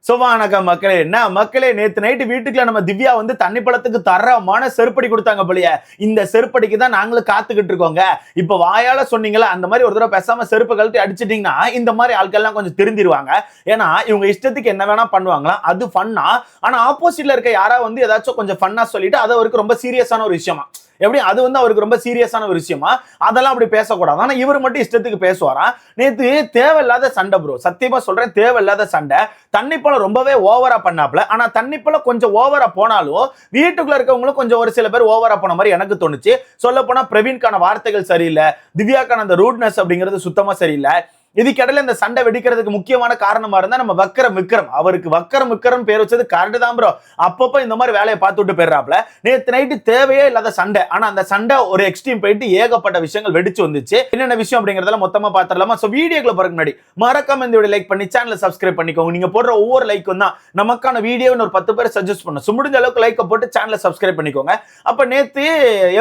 வணக்கம் மக்களே. என்ன மக்களே, நேத்து நைட்டு வீட்டுக்குள்ள நம்ம திவ்யா வந்து தண்ணி பழத்துக்கு தரமான செருப்படி கொடுத்தாங்க போலியே. இந்த செருப்படிக்கு தான் நாங்களும் காத்துக்கிட்டு இருக்கோங்க. இப்ப வாயால சொன்னீங்களா, அந்த மாதிரி ஒரு தடவை பேசாம செருப்பு கழட்டி அடிச்சிட்டீங்கன்னா இந்த மாதிரி ஆட்கள்லாம் கொஞ்சம் திருந்திருவாங்க. ஏன்னா இவங்க இஷ்டத்துக்கு என்ன வேணா பண்ணுவாங்களா, அது ஃபன்னா. ஆனா ஆப்போசிட்ல இருக்க யாராவது வந்து ஏதாச்சும் கொஞ்சம் ஃபன்னா சொல்லிட்டு அது அவருக்கு ரொம்ப சீரியஸான ஒரு விஷயமா, எப்படி அது வந்து அவருக்கு ரொம்ப சீரியஸான ஒரு விஷயமா, அதெல்லாம் அப்படி பேசக்கூடாது. ஆனா இவர் மட்டும் இஷ்டத்துக்கு பேசுவாராம். நேத்து தேவையில்லாத சண்டை ப்ரோ, சத்தியமா சொல்றேன், தேவையில்லாத சண்டை. தண்ணிப்பழம் ரொம்பவே ஓவரா பண்ணாப்ல. ஆனா தண்ணிப்பழம் கொஞ்சம் ஓவரா போனாலும் வீட்டுக்குள்ள இருக்கவங்களும் கொஞ்சம் ஒரு சில பேர் ஓவரா போன மாதிரி எனக்கு தோணுச்சு. சொல்ல போனா பிரவீன்கான வார்த்தைகள் சரியில்லை, திவ்யாக்கான அந்த ரூட்னஸ் அப்படிங்கிறது சுத்தமா சரியில்லை. இதுக்கிடையில இந்த சண்டை வெடிக்கிறதுக்கு முக்கியமான காரணமா இருந்தா நம்ம வக்கரம் விக்ரம். அவருக்கு வக்கரம் விக்ரம் பேர் வச்சது கரெக்ட் தான் ப்ரோ. அப்பப்ப இந்த மாதிரி வேலையை பார்த்து விட்டு போயிடுறாப்ல. நேத்து நைட்டு தேவையே இல்லாத சண்டை. ஆனா அந்த சண்டை ஒரு எக்ஸ்ட்ரீம் போயிட்டு ஏகப்பட்ட விஷயங்கள் வெடிச்சு வந்துச்சு. என்னென்ன விஷயம் அப்படிங்கறதெல்லாம் மொத்தமா பாத்திரலாமா? சோ வீடியோக்குள்ள போறதுக்கு முன்னாடி மறக்காம இந்த வீடியோ லைக் பண்ணி சேனலை சப்ஸ்கிரைப் பண்ணிக்கோங்க. நீங்க போடுற ஒவ்வொரு லைக்கும் தான் நமக்கான வீடியோன்னு ஒரு 10 பேர் சஜஸ்ட் பண்ணும். சோ முடிஞ்ச அளவுக்கு லைக் போட்டு சேனலை சப்ஸ்கிரைப் பண்ணிக்கோங்க. அப்ப நேத்து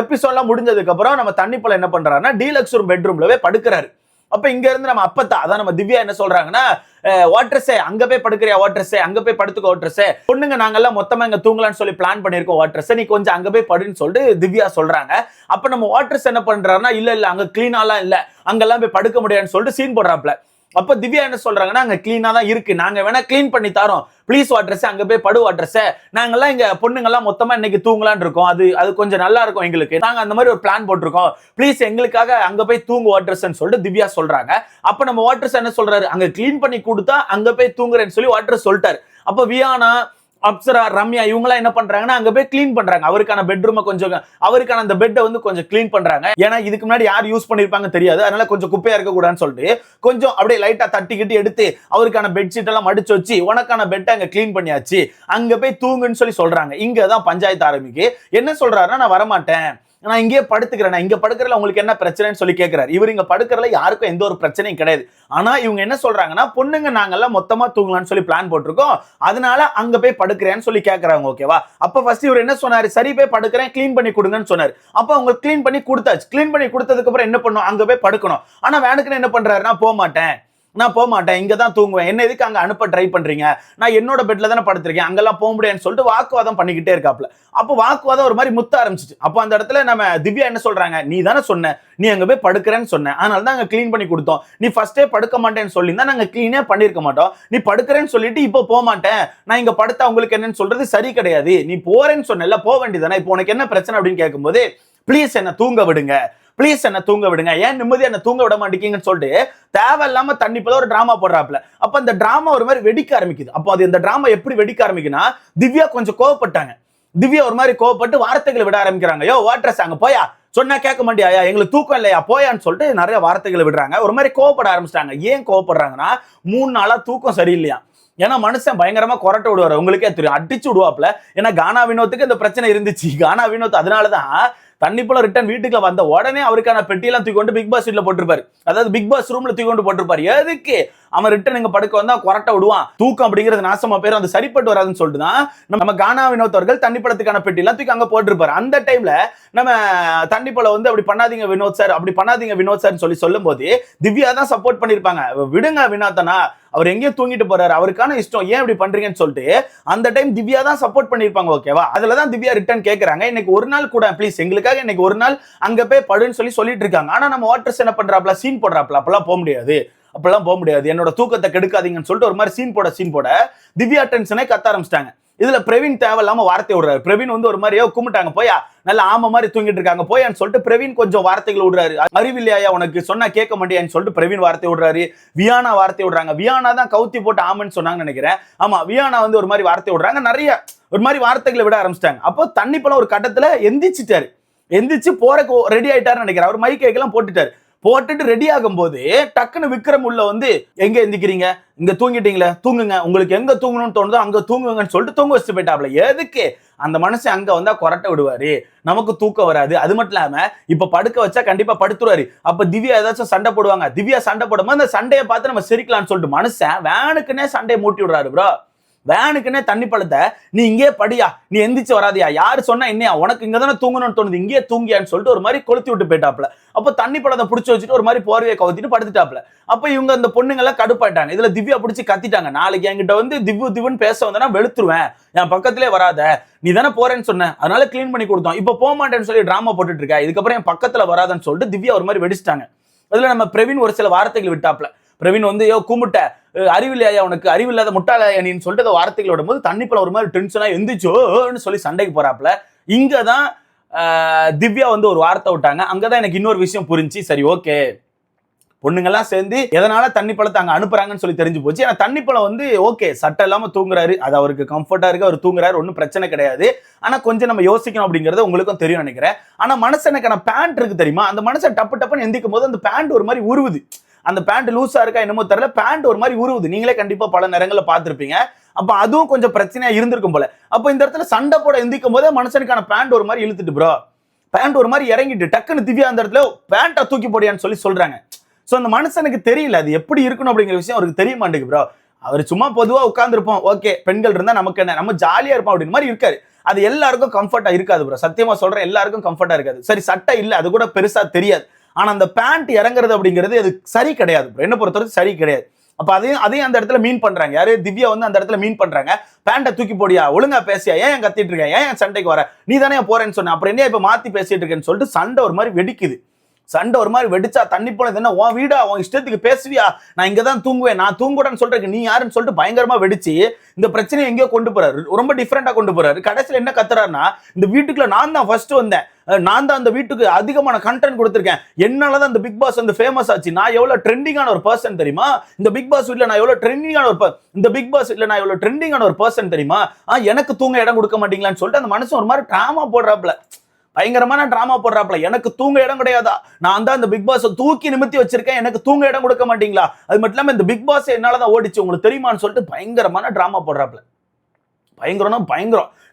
எபிசோட்லாம் முடிஞ்சதுக்கு அப்புறம் நம்ம தண்ணிப்பழம் என்ன பண்றாருன்னா டீலக்ஸ் ரூம் பெட்ரூம்லவே படுக்கிறாரு. அப்ப இங்க இருந்து நம்ம அப்பத்தா, அதான் நம்ம திவ்யா என்ன சொல்றாங்கன்னா, வாட்டர்ஸே அங்க போய் படுக்கிறியா, வாட்டர்ஸே அங்க போய் படுத்துக்கோ, வாட்டர்ஸே பொண்ணுங்க நாங்கெல்லாம் மொத்தமா இங்க தூங்கலாம்னு சொல்லி பிளான் பண்ணிருக்கோம், வாட்டர்ஸே நீ கொஞ்சம் அங்க போய் படுன்னு சொல்லிட்டு திவ்யா சொல்றாங்க. அப்ப நம்ம வாட்டர்ஸ் என்ன பண்றாருன்னா, இல்ல அங்க கிளீனாலாம் இல்ல, அங்கெல்லாம் போய் படுக்க முடியாதுன்னு சொல்லிட்டு சீன் போடுறாப்ல. அப்ப திவ்யா என்ன சொல்றாங்கன்னா, அங்க கிளீனா தான் இருக்கு, நாங்க வேணா கிளீன் பண்ணி தரோம், ப்ளீஸ் வாட்டர்ஸ் அங்க போய் படு வாட்டர்ஸ், நாங்கெல்லாம் இங்க பொண்ணுங்கெல்லாம் மொத்தமா இன்னைக்கு தூங்கலான்னு இருக்கோம், அது கொஞ்சம் நல்லா இருக்கும் எங்களுக்கு, நாங்க அந்த மாதிரி ஒரு பிளான் போட்டிருக்கோம், ப்ளீஸ் எங்களுக்காக அங்க போய் தூங்கு வாட்டர்ஸ் சொல்லிட்டு திவ்யா சொல்றாங்க. அப்ப நம்ம வாட்டர்ஸ் என்ன சொல்றாரு, அங்க கிளீன் பண்ணி கொடுத்தா அங்க போய் தூங்குறேன்னு சொல்லி வாட்டர்ஸ் சொல்லிட்டாரு. அப்ப வியானா, அப்சரா, ரம்யா இவங்கலாம் என்ன பண்றாங்கன்னா அங்க போய் கிளீன் பண்றாங்க. அவருக்கான பெட்ரூமை கொஞ்சம், அவருக்கான அந்த பெட்டை வந்து கொஞ்சம் கிளீன் பண்றாங்க. ஏன்னா இதுக்கு முன்னாடி யார் யூஸ் பண்ணிருப்பாங்க தெரியாது, அதனால கொஞ்சம் குப்பையா இருக்க கூடாதுன்னு சொல்லிட்டு கொஞ்சம் அப்படியே லைட்டா தட்டிக்கிட்டு எடுத்து அவருக்கான பெட்ஷீட் எல்லாம் மடிச்சு வச்சு உனக்கான பெட்டை அங்க கிளீன் பண்ணியாச்சு, அங்க போய் தூங்குன்னு சொல்லி சொல்றாங்க. இங்கதான் பஞ்சாயத்து ஆரம்பிக்கு. என்ன சொல்றாருன்னா, நான் வரமாட்டேன், நான் இங்கேயே படுத்துக்கிறேன், நான் இங்க படுக்கிறதுல உங்களுக்கு என்ன பிரச்சனைன்னு சொல்லி கேட்கிறாரு. இவர் இங்க படுக்கிறதுல யாருக்கும் எந்த ஒரு பிரச்சனையும் கிடையாது. ஆனா இவங்க என்ன சொல்றாங்கன்னா, பொண்ணுங்க நாங்கெல்லாம் மொத்தமா தூங்கலாம்னு சொல்லி பிளான் போட்டிருக்கோம், அதனால அங்க போய் படுக்கிறேன்னு சொல்லி கேட்கறாங்க. ஓகேவா? அப்ப ஃபர்ஸ்ட் இவர் என்ன சொன்னாரு, சரி போய் படுக்கிறேன், கிளீன் பண்ணி கொடுங்கன்னு சொன்னாரு. அப்ப அவங்க கிளீன் பண்ணி கொடுத்தாச்சு. கிளீன் பண்ணி கொடுத்ததுக்கு அப்புறம் என்ன பண்ணும், அங்க போய் படுக்கணும். ஆனா வேணுக்குன்னு என்ன பண்றாருன்னா, போக மாட்டேன், நான் போக மாட்டேன், இங்க தான் தூங்குவேன், என்ன எதுக்கு அங்க அனுப்ப ட்ரை பண்றீங்க, நான் என்னோட பெட்ல தானே படுத்திருக்கேன், அங்கெல்லாம் போக முடியாதுன்னு சொல்லிட்டு வாக்குவாதம் பண்ணிக்கிட்டே இருக்காப்ல. அப்போ வாக்குவாதம் ஒரு மாதிரி முத்த ஆரம்பிச்சிச்சு. அப்போ அந்த இடத்துல நம்ம திவ்யா என்ன சொல்றாங்க, நீ தானே சொன்ன, நீ அங்க போய் படுக்கிறேன்னு சொன்ன, அதனால தான் அங்க கிளீன் பண்ணி கொடுத்தோம், நீ ஃபர்ஸ்டே படுக்க மாட்டேன்னு சொல்லியிருந்தா நாங்க கிளீனே பண்ணிருக்க மாட்டோம், நீ படுக்கிறேன்னு சொல்லிட்டு இப்போ போக மாட்டேன், நான் இங்க படுத்தா உங்களுக்கு என்னன்னு சொல்றது சரி கிடையாது, நீ போறேன்னு சொன்னல, போக வேண்டியதானே, இப்போ உனக்கு என்ன பிரச்சனை அப்படின்னு கேட்கும்போது, ப்ளீஸ் என்ன தூங்க விடுங்க, ப்ளீஸ் என்ன தூங்க விடுங்க, ஏன் நிம்மதியா என்ன தூங்க விட மாட்டேங்கன்னு சொல்லிட்டு தேவையில்லாம தண்ணிப்பழம் ஒரு டிராமா போடுறாப்ல. அப்ப அந்த டிராமா ஒரு மாதிரி வெடிக்க ஆரம்பிக்குது. அப்போ அது இந்த டிராமா எப்படி வெடிக்க ஆரம்பிக்குன்னா, திவ்யா கொஞ்சம் கோவப்பட்டாங்க. திவ்யா ஒரு மாதிரி கோவப்பட்டு வார்த்தைகளை விட ஆரம்பிக்கிறாங்க. யோ வாட்ரஸ் அங்க போயா, சொன்னா கேட்க மாட்டியா, எங்களுக்கு தூக்கம் இல்லையா, போயான்னு சொல்லிட்டு நிறைய வார்த்தைகளை விடுறாங்க. ஒரு மாதிரி கோவப்பட ஆரம்பிச்சிட்டாங்க. ஏன் கோவப்படுறாங்கன்னா, 3 நாளா தூக்கம் சரியில்லையா. ஏன்னா மனுஷன் பயங்கரமா கொரட்ட விடுவாரு, உங்களுக்கே தெரியும், அடிச்சு விடுவாப்ல. ஏன்னா கானா வினோத்துக்கு இந்த பிரச்சனை இருந்துச்சு. கானா வினோத் அதனாலதான் தண்ணிப்பழம் ரிட்டர்ன் வீட்டுக்குள்ள வந்த உடனே அவருக்கான பெட்டியெல்லாம் தூக்கி கொண்டு பிக் பாஸ் வீட்ல போட்டிருப்பாரு. அதாவது பிக் பாஸ் ரூம்ல தூக்கி கொண்டு போட்டிருப்பாரு. எதுக்கு அவன் ரிட்டர்ன் இங்க படுக்க வந்தா கொரட்ட விடுவான், தூக்கம் அப்படிங்கிறது நாசமா பேரும், அது சரிப்பட்டு வராதுன்னு சொல்லிட்டு தான் நம்ம கானா வினோத் அவர்கள் தண்ணிப்பழத்துக்கான பெட்டியெல்லாம் தூக்கி அங்க போட்டிருப்பாரு. அந்த டைம்ல நம்ம தண்ணிப்பழம் வந்து அப்படி பண்ணாதீங்க வினோத் சார், அப்படி பண்ணாதீங்க வினோத் சார் சொல்லும் போது திவ்யா தான் சப்போர்ட் பண்ணிருப்பாங்க. விடுங்க வினோத்தனா, அவர் எங்கேயும் தூங்கிட்டு போறாரு, அவருக்கான இஷ்டம், ஏன் இப்படி பண்றீங்கன்னு சொல்லிட்டு அந்த டைம் திவ்யா தான் சப்போர்ட் பண்ணிருப்பாங்க. ஓகேவா? அதுலதான் திவ்யா ரிட்டர்ன் கேக்குறாங்க, இன்னைக்கு ஒரு நாள் கூட ப்ளீஸ் எங்களுக்காக இன்னைக்கு ஒரு நாள் அங்க போய் படுன்னு சொல்லிட்டு இருக்காங்க. ஆனா நம்ம வாட்டர்ஸ் என்ன பண்றாப்ல, சீன் போடுறாப்ல, அப்பெல்லாம் போக முடியாது, அப்பெல்லாம் போக முடியாது, என்னோட தூக்கத்தை கெடுக்காதீங்கன்னு சொல்லிட்டு ஒரு மாதிரி சீன் போட திவ்யா டென்ஷனே கத்த ஆரம்பிச்சிட்டாங்க. இதுல பிரவீன் தேவையில்லாம வார்த்தை விடுறாரு. பிரவீன் வந்து ஒரு மாதிரியோ கும்பிட்டாங்க, போயா நல்ல ஆம மாதிரி தூங்கிட்டு இருக்காங்க போயான்னு சொல்லிட்டு பிரவீன் கொஞ்சம் வார்த்தைகள் விடுறாரு. அறிவில்லையா உனக்கு, சொன்னா கேட்க மாட்டியான்னு சொல்லிட்டு பிரவீன் வார்த்தை விடுறாரு. வியானா வார்த்தை விடுறாங்க. வியானா தான் கவுத்தி போட்டு ஆமன்னு சொன்னாங்கன்னு நினைக்கிறேன். ஆமா, வியானா வந்து ஒரு மாதிரி வார்த்தை விடுறாங்க. நிறைய ஒரு மாதிரி வார்த்தைகளை விட ஆரம்பிச்சிட்டாங்க. அப்போ தண்ணிப்பழம் ஒரு கட்டத்துல எந்திரிச்சிட்டாரு. எந்திரிச்சு போறக்கு ரெடி ஆயிட்டாருன்னு நினைக்கிறேன். அவர் மைக் எல்லாம் போட்டுட்டு ரெடி ஆகும் போது டக்குன்னு விக்ரம் உள்ள வந்து, எங்க எந்திக்கிறீங்க, இங்க தூங்கிட்டீங்களே, தூங்குங்க, உங்களுக்கு எங்க தூங்கணும்னு தோணுதோ அங்க தூங்குங்கன்னு சொல்லிட்டு தூங்க வச்சுட்டு போயிட்டாப்ல. எதுக்கு, அந்த மனுஷன் அங்க வந்தா கொரட்ட விடுவாரு, நமக்கு தூக்கம் வராது, அது மட்டும் இல்லாம இப்ப படுக்க வச்சா கண்டிப்பா படுத்துருவாரு. அப்ப திவ்யா ஏதாச்சும் சண்டை போடுவாங்க, திவ்யா சண்டை போடும்போது அந்த சண்டையை பார்த்து நம்ம சிரிக்கலாம்னு சொல்லிட்டு மனுஷன் வேணுக்குன்னே சண்டையை மூட்டி விடுறாரு ப்ரோ. வேனுக்குன்னே தண்ணி பழத்தை நீ இங்கே படியா, நீ எந்திரிச்சு வராதியா, யாரு சொன்னா என்னையா, உனக்கு இங்க தானே தூங்கணும்னு தோணுது, இங்கே தூங்கியான்னு சொல்லிட்டு ஒரு மாதிரி கொளுத்தி விட்டு போயிட்டாப்ல. அப்ப தண்ணி பழத்தை பிடிச்சி வச்சுட்டு ஒரு மாதிரி போர்வையை கவுத்திட்டு படுத்துட்டாப்ல. அப்ப இவங்க அந்த பொண்ணுங்க எல்லாம் கடுப்பாயிட்டாங்க. இதுல திவ்யா பிடிச்சி கத்திட்டாங்க, நாளைக்கு என்கிட்ட வந்து திவ்னு பேச வந்தா வெளுத்துருவேன், என் பக்கத்திலே வராத, நீ தானே போறேன்னு சொன்ன, அதனால கிளீன் பண்ணி கொடுத்தோம், இப்ப போக மாட்டேன்னு சொல்லி டிராமா போட்டுட்டு இருக்க, இதுக்கப்புறம் என் பக்கத்துல வராதன்னு சொல்லிட்டு திவ்யா ஒரு மாதிரி வெடிச்சிட்டாங்க. அதுல நம்ம பிரவீன் ஒரு சில வார்த்தைகள் விட்டாப்ல. பிரவீன் வந்து யோ கூமுட்ட, அறிவில்லையா உனக்கு, அறிவில்லாத முட்டாளையானின்னு சொல்லிட்டு வார்த்தைகள் விடும் போது தண்ணிப்பழம் ஒரு மாதிரி டென்ஷனா எந்திரிச்சோன்னு சொல்லி சண்டைக்கு போறாப்ல. இங்கதான் திவ்யா வந்து ஒரு வார்த்தை விட்டாங்க. அங்கதான் எனக்கு இன்னொரு விஷயம் புரிஞ்சு, சரி ஓகே பொண்ணுங்கெல்லாம் சேர்ந்து எதனால தண்ணி பழத்தை அங்க அனுப்புறாங்கன்னு சொல்லி தெரிஞ்சு போச்சு. ஏன்னா தண்ணி பழம் வந்து ஓகே சட்டை இல்லாம தூங்குறாரு, அது அவருக்கு கம்ஃபர்ட்டா இருக்கு, அவர் தூங்குறாரு, ஒன்றும் பிரச்சனை கிடையாது. ஆனா கொஞ்சம் நம்ம யோசிக்கணும் அப்படிங்கறது உங்களுக்கும் தெரியும் நினைக்கிறேன். ஆனா மனுஷனுக்கான பேண்ட் இருக்கு தெரியுமா, அந்த மனுஷன் டப்புன்னு எந்திக்கும் போது அந்த பேண்ட் ஒரு மாதிரி உருவுது, அந்த பேண்ட் லூஸா இருக்கா என்னமோ தெரியல, பேண்ட் ஒரு மாதிரி உருவுது. நீங்களே கண்டிப்பா பல நேரங்களை பார்த்திருப்பீங்க. அப்ப அதுவும் கொஞ்சம் பிரச்சனையா இருந்திருக்கும் போல. அப்ப இந்த இடத்துல சண்டை போட எந்திக்கும் போதே மனுஷனுக்கான பேண்ட் ஒரு மாதிரி இழுத்துட்டு ப்ரோ, பேண்ட் ஒரு மாதிரி இறங்கிட்டு டக்குன்னு திவ்யா அந்த இடத்துல பேண்ட்டை தூக்கி போடியான்னு சொல்லி சொல்றாங்க. சோ அந்த மனுஷனுக்கு தெரியல அது எப்படி இருக்கணும் அப்படிங்கிற விஷயம் அவருக்கு தெரிய மாட்டேங்குது ப்ரோ. அவர் சும்மா பொதுவா உட்கார்ந்துருப்போம், ஓகே பெண்கள் இருந்தா நமக்கு என்ன, நம்ம ஜாலியா இருப்போம் அப்படின்னு மாதிரி இருக்காரு. அது எல்லாருக்கும் கம்ஃபர்ட்டா இருக்காது ப்ரோ, சத்தியமா சொல்றேன், எல்லாருக்கும் கம்ஃபர்ட்டா இருக்காது. சரி சட்டை இல்ல அது கூட பெருசா தெரியாது, ஆனா அந்த பேண்ட் இறங்குறது அப்படிங்கிறது அது சரி கிடையாது ப்ரோ, என்ன பொறுத்தவரைக்கும் சரி கிடையாது. அப்ப அதையும் அந்த இடத்துல மீன் பண்றாங்க, யாரு திவ்யா வந்து அந்த இடத்துல மீன் பண்றாங்க. பேண்ட்டை தூக்கி போடியா, ஒழுங்கா பேசியா, ஏன் கத்திட்டு இருக்க, ஏன் சண்டைக்கு வர, நீ தானே போறேன்னு சொன்ன, அப்புறம் என்ன இப்ப மாத்தி பேசிட்டு இருக்கேன்னு சொல்லிட்டு சண்டை ஒரு மாதிரி வெடிக்குது. சண்டை ஒரு மாதிரி வெடிச்சா தண்ணி போனது என்ன உன் வீடா, உன் இஷ்டத்துக்கு பேசுவியா, நான் இங்கதான் தூங்குவேன், நான் தூங்குறேன்னு சொல்றேன், நீ யாருன்னு சொல்லிட்டு பயங்கரமா வெடிச்சு இந்த பிரச்சனையை எங்கேயோ கொண்டு போறாரு, ரொம்ப டிஃபரெண்டா கொண்டு போறாரு. கடைசியில் என்ன கத்துறாருன்னா, இந்த வீட்டுக்குள்ள நான் தான் ஃபர்ஸ்ட் வந்தேன், நான் தான் அந்த வீட்டுக்கு அதிகமான கண்டென்ட் கொடுத்திருக்கேன், என்னாலதான் இந்த பிக் பாஸ் வந்து ஃபேமஸ் ஆச்சு, நான் எவ்வளவு ட்ரெண்டிங்கான ஒரு பர்சன் தெரியுமா, இந்த பிக் பாஸ் வீட்ல நான் எவ்வளவு ட்ரெண்டிங்கான ஒரு பர்சன் தெரியுமா, எனக்கு தூங்க இடம் கொடுக்க மாட்டீங்களான்னு சொல்லிட்டு அந்த மனுஷன் ஒரு மாதிரி டிராமா போடுறாப்ல, பயங்கரமான டிராமா போடுறாப்ல. எனக்கு தூங்க இடம் கிடையாதா, நான் தான் இந்த பிக் பாஸ் தூக்கி நிமித்தி வச்சிருக்கேன், எனக்கு தூங்க இடம் கொடுக்க மாட்டீங்களா, அது மட்டும் இல்லாம இந்த பிக் பாஸ் என்னாலதான் ஓடிச்சு உங்களுக்கு தெரியுமான்னு சொல்லிட்டு பயங்கரமான டிராமா போடுறாப்ல. பயங்கரம்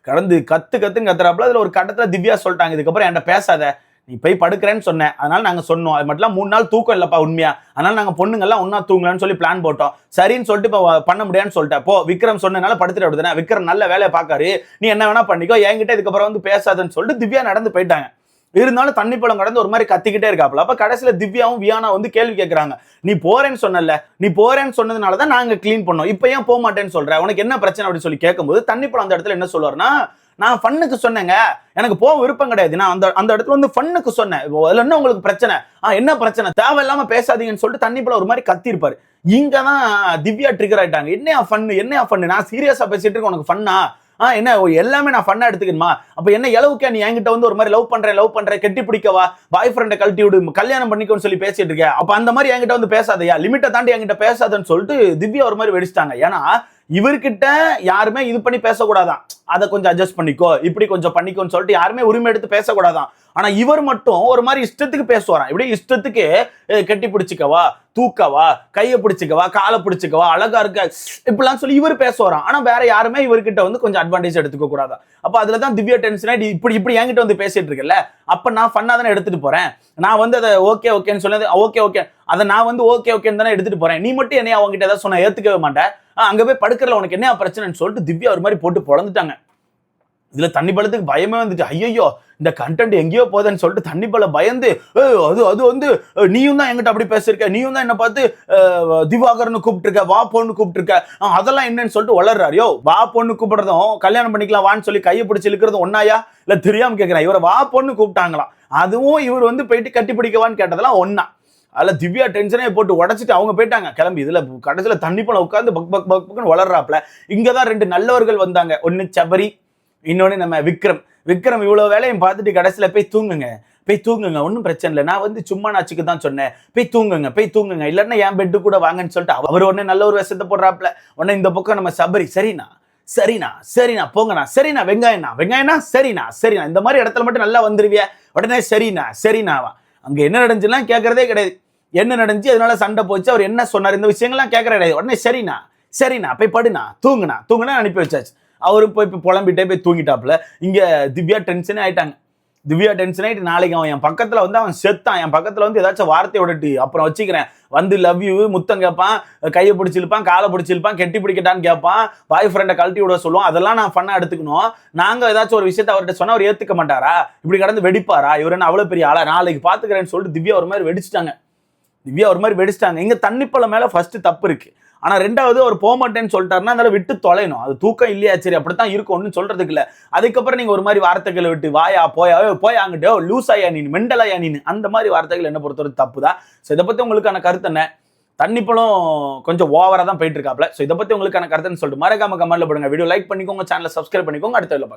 கடந்து கத்துன்னு கத்துறாப்ல. அதுல ஒரு கட்டத்துல திவ்யா சொல்லிட்டாங்க, இதுக்கப்புறம் என்கிட்ட பேசாத, நீ போய் படுக்கிறேன்னு சொன்னேன், அதனால நாங்க சொன்னோம், அது மட்டும் 3 நாள் தூக்கம் இல்லப்பா உண்மையா, அதனால நாங்க பொண்ணுங்க எல்லாம் ஒன்னா தூங்கலாம்னு சொல்லி பிளான் போட்டோம், சரின்னு சொல்லிட்டு இப்ப பண்ண முடியாதுன்னு சொல்லிட்டேன். போ விக்ரம் சொன்னனால படுத்துட்டு அப்படிதானே, விக்ரம் நல்ல வேலையை பாக்காரு, நீ என்ன வேணா பண்ணிக்கோ, என்கிட்ட இதுக்கப்புறம் வந்து பேசாதுன்னு சொல்லிட்டு திவ்யா நடந்து போயிட்டாங்க. இருந்தாலும் தண்ணி பழம் கடந்து ஒரு மாதிரி கத்திக்கிட்டே இருக்காப்ல. அப்ப கடைசியில திவ்யாவும் வியானா வந்து கேள்வி கேட்கறாங்க, நீ போறேன்னு சொன்னல, நீ போறேன்னு சொன்னதுனாலதான் நாங்க கிளீன் பண்ணோம், இப்ப ஏன் போக மாட்டேன்னு சொல்ற, உனக்கு என்ன பிரச்சனை அப்படின்னு சொல்லி கேட்கும்போது தண்ணி பழம் அந்த இடத்துல என்ன சொல்லுவாருன்னா, நான் ஃபன்னுக்கு சொன்னேங்க, எனக்கு போக விருப்பம் கிடையாது, நான் அந்த இடத்துல வந்து ஃபன்னுக்கு சொன்னேன், அதுல என்ன உங்களுக்கு பிரச்சனை, என்ன பிரச்சனை, தேவையில்லாம பேசாதீங்கன்னு சொல்லிட்டு தண்ணி பழம் ஒரு மாதிரி கத்தி இருப்பாரு. இங்கதான் திவ்யா ட்ரிகர் ஆயிட்டாங்க, என்னையா ஃபன்னு, நான் சீரியஸா பேசிட்டு இருக்கேன், உனக்கு ஃபன்னா, என்ன எல்லாமே நான் ஃபன்னா எடுத்துக்கணுமா, அப்ப என்ன இளவுக்கா நீ என்கிட்ட வந்து ஒரு மாதிரி லவ் பண்றேன் கெட்டி பிடிக்கவா, பாய் ஃப்ரெண்டை கழட்டி விடு, கல்யாணம் பண்ணிக்கோன்னு சொல்லி பேசிட்டு இருக்கேன், அப்ப அந்த மாதிரி என்கிட்ட வந்து பேசாதையா, லிமிட்டை தாண்டி என்கிட்ட பேசாதன்னு சொல்லிட்டு திவ்யா ஒரு மாதிரி வெடிச்சிட்டாங்க. ஏன்னா இவர்கிட்ட யாருமே இது பண்ணி பேசக்கூடாதான், அதை கொஞ்சம் அட்ஜஸ்ட் பண்ணிக்கோ, இப்படி கொஞ்சம் பண்ணிக்கோன்னு சொல்லிட்டு யாருமே உரிமை எடுத்து பேசக்கூடாதான். ஆனா இவர் மட்டும் ஒரு மாதிரி இஷ்டத்துக்கு பேசுவாராம், இப்படி இஷ்டத்துக்கு கெட்டி பிடிச்சிக்கவா, தூக்கவா, கையை பிடிச்சிக்கவா, காலை பிடிச்சிக்கவா, அழகா இருக்க, இப்படிலாம் சொல்லி இவர் பேசுவாராம். ஆனா வேற யாருமே இவர்கிட்ட வந்து கொஞ்சம் அட்வான்டேஜ் எடுத்துக்க கூடாதா. அப்ப அதுலதான் திவ்யா டென்ஷன் ஆயிட்டு இப்படி என்கிட்ட வந்து பேசிட்டு இருக்கல, அப்ப நான் ஃபன்னா தானே எடுத்துட்டு போறேன், நான் வந்து அதை ஓகேன்னு சொன்னது ஓகே அதை நான் வந்து ஓகேன்னு தானே எடுத்துட்டு போறேன், நீ மட்டும் என்னைய அவங்ககிட்ட ஏதாவது சொன்ன ஏத்துக்கவே மாட்டேன், அங்க போய் படுக்கிறல உனக்கு என்ன பிரச்சனைன்னு சொல்லிட்டு திவ்யா ஒரு மாதிரி போட்டு பொழந்துட்டாங்க. இதுல தண்ணி பழத்துக்கு பயமே வந்துட்டு, ஐயோ இந்த கண்டென்ட் எங்கேயோ போதேன்னு சொல்லிட்டு தண்ணி பழம் பயந்து, அது வந்து நீயும் தான் என்கிட்ட அப்படி பேசிருக்க, நீயும் தான் என்ன பார்த்து திவாகர்னு கூப்பிட்டு இருக்க, வா பொண்ணு கூப்பிட்டு இருக்க, அதெல்லாம் என்னன்னு சொல்லிட்டு வளர்றாரு. யோ வா பொண்ணு கூப்பிடுறதும் கல்யாணம் பண்ணிக்கலாம் வான்னு சொல்லி கையை பிடிச்சி இழுக்கிறதும் ஒன்னாயா, இல்ல தெரியாம கேட்கிறேன், இவரை வா பொண்ணு கூப்பிட்டாங்களாம், அதுவும் இவர் வந்து போயிட்டு கட்டி பிடிக்கவான்னு கேட்டதெல்லாம் ஒன்னா. அதுல திவ்யா டென்ஷனே போட்டு உடச்சிட்டு அவங்க போயிட்டாங்க கிளம்பி. இதுல கடைசியில தண்ணி பழம் உட்காந்து பக் வளர்றாப்ல. இங்கதான் 2 நல்லவர்கள் வந்தாங்க, ஒன்னு சபரி, இன்னொன்னு நம்ம விக்ரம் இவ்வளவு வேலையும் பார்த்துட்டு கடைசியில போய் தூங்குங்க ஒன்னும் பிரச்சனை இல்லை, நான் வந்து சும்மா நாச்சுக்கு தான் சொன்னேன், போய் தூங்குங்க இல்லன்னா என் பெட்டு கூட வாங்கன்னு சொல்லிட்டு அவர் உடனே நல்ல ஒரு விஷயத்தை போடுறாப்ல. உடனே இந்த பக்கம் நம்ம சபரி, சரிண்ணா போங்கண்ணா, சரிண்ணா வெங்காயம்னா சரிண்ணா இந்த மாதிரி இடத்துல மட்டும் நல்லா வந்துருவிய, உடனே சரிண்ணாவா. அங்க என்ன நடந்துச்சுலாம் கேட்கறதே கிடையாது, என்ன நடந்துச்சு அதனால சண்டை போச்சு, அவர் என்ன சொன்னார் இந்த விஷயங்கள்லாம் கேட்கற கிடையாது. உடனே சரிண்ணா போய் படுனா தூங்குனா அனுப்பி வச்சாச்சு. அவரு போய் புலம்பிட்டே போய் தூங்கிட்டாப்ல. இங்க திவ்யா டென்ஷனே ஆயிட்டாங்க. திவ்யா டென்ஷன் ஆயிட்டு நாளைக்கு அவன் என் பக்கத்துல வந்து அவன் செத்தான், என் பக்கத்துல வந்து ஏதாச்சும் வார்த்தை விடட்டு அப்புறம் வச்சுக்கிறேன், வந்து லவ் யூ முத்தம் கேட்பான், கையை பிடிச்சிருப்பான், காலை பிடிச்சிருப்பான், கெட்டி பிடிக்கட்டான்னு கேட்பான், பாய் ஃப்ரெண்டை கழட்டி விட சொல்லுவோம். அதெல்லாம் நான் ஃபன்னா எடுத்துக்கணும். நாங்க ஏதாச்சும் ஒரு விஷயத்தை அவர்கிட்ட சொன்னா அவர் ஏத்துக்க மாட்டாரா? இப்படி கடந்து வெடிப்பாரா? இவர் என்ன அவ்வளவு பெரிய ஆளா? நாளைக்கு பாத்துக்கிறேன்னு சொல்லிட்டு திவ்யா ஒரு மாதிரி வெடிச்சிட்டாங்க. இங்க தண்ணிப்பழம் மேல ஃபர்ஸ்ட் தப்பு இருக்கு. ஆனா ரெண்டாவது அவர் போக மாட்டேன்னு சொல்லிட்டாருன்னா அதனால விட்டு தொலைணும். அது தூக்கம் இல்லையா, சரி அப்படித்தான் இருக்கும்னு சொல்றதுக்கு இல்ல. அதுக்கப்புறம் நீங்க ஒரு மாதிரி வார்த்தைகளை விட்டு வாயா போயா போய் அங்கிட்டோ லூஸ் ஆயா நீ மெண்டலாயா நீ அந்த மாதிரி வார்த்தைகள் என்ன பொறுத்தவரை தப்பு தான். ஸோ இதை பத்தி உங்களுக்கான கருத்து என்ன? தண்ணிப்பழம் கொஞ்சம் ஓவரா தான் போயிட்டு இருக்காப்ல. ஸோ இதை பத்தி உங்களுக்கான கருத்துன்னு சொல்லிட்டு மறக்காம கமெண்ட்ல போடுங்க. வீடியோ லைக் பண்ணிக்கோங்க, சேனலை சப்ஸ்கிரைப் பண்ணிக்கோங்க. அடுத்த வீடியோல பார்க்கலாம்.